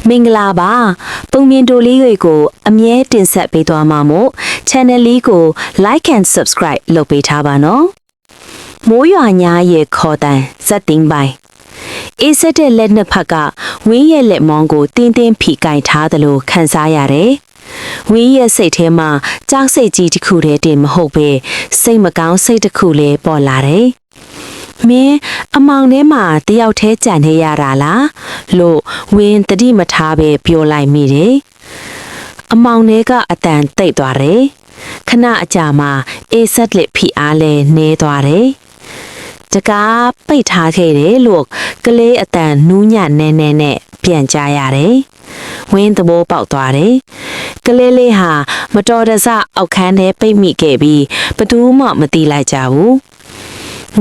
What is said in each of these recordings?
မင်္ဂလာပါပုံမြင်တိုလေးတွေကိုအမြဲတင်ဆက်ပေးသွားမှာမို့ channel လေးကို like and subscribe လုပ်ပေးထားပါနော်မိုးရွာညာရဲ့ခေါ်တန်ဇက်တင်ပိုင်အေးဆက်တဲ့လက်နှစ်ဖက်ကဝင်းရဲ့လက်မောင်းကိုတင်းတင်းဖိကင်ထားသလိုခံစားရတယ်ဝင်းရဲ့စိတ်ထဲမှာကြောက်စိတ်ကြီးတစ်ခုတည်းတင်မဟုတ်ပဲစိတ်မကောင်းစိတ်တစ်ခုလည်းပေါ်လာတယ်မင်းအမောင်ထဲမှာတယောက်တည်းကြံနေရတာလားလို့ဝင်းတတိမထားပဲပြောလိုက်မိတယ်အမောင်ထဲကအတန်တိတ်သွားတယ်ခဏအကြာမှာအေးဆက်လက်ဖိအားလဲနေသွားတယ်တကားပိတ်ထားခဲ့တယ်လို့ကလေးအတန်နူးညံ့နေနေနဲ့ပြန်ကြရတယ်ဝင်းသဘောပေါက်သွားတယ်ကလေးလေးဟာမတော်တဆအောက်ခန်းထဲပိတ်မိခဲ့ပြီးဘသူမှမသိလိုက်ကြဘူး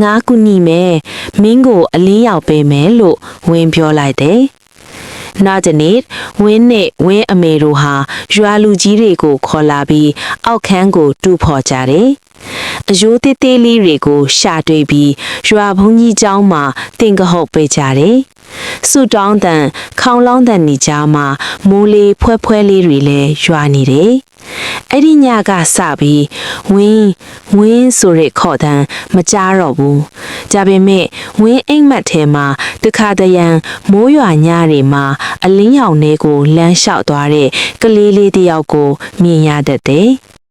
ငါကူညီမယ်မင်းကိုအလင်းရောက်ပေးမယ်လို့ဝင်းပြောလိုက်တယ်နောက်တနေ့ဝင်းနဲ့ဝင်းအမေတို့ဟာရွာလူကြီးတွေကိုခေါ်လာပြီးအောက်ခန်းကိုတူဖော်ကြတယ်အယိုးသေးသေးလေးတွေကိုရှာတွေ့ပြီးရွာဘုန်းကြီးကျောင်းမှာတင်ကဟုတ်ပေးကြတယ်ဆူတောင်းတန်ခေါင်းလောင်းတန်နေကြမှာမိုးလေးဖွဲဖွဲလေးတွေလည်းရွာနေတယ်အဲ့ဒီညကစပြီးဝင်းဆိုရဲခေါ်တန်မကြားတော့ဘူးဒါပေမဲ့ဝင်းအိမ်မက်ထဲမှာတခါတရံမိုးရွာညတွေမှာအလင်းရောင်လေးကိုလမ်းလျှောက်သွားတဲ့ကလေးလေးတစ်ယောက်ကိုမြင်ရတတ်တယ်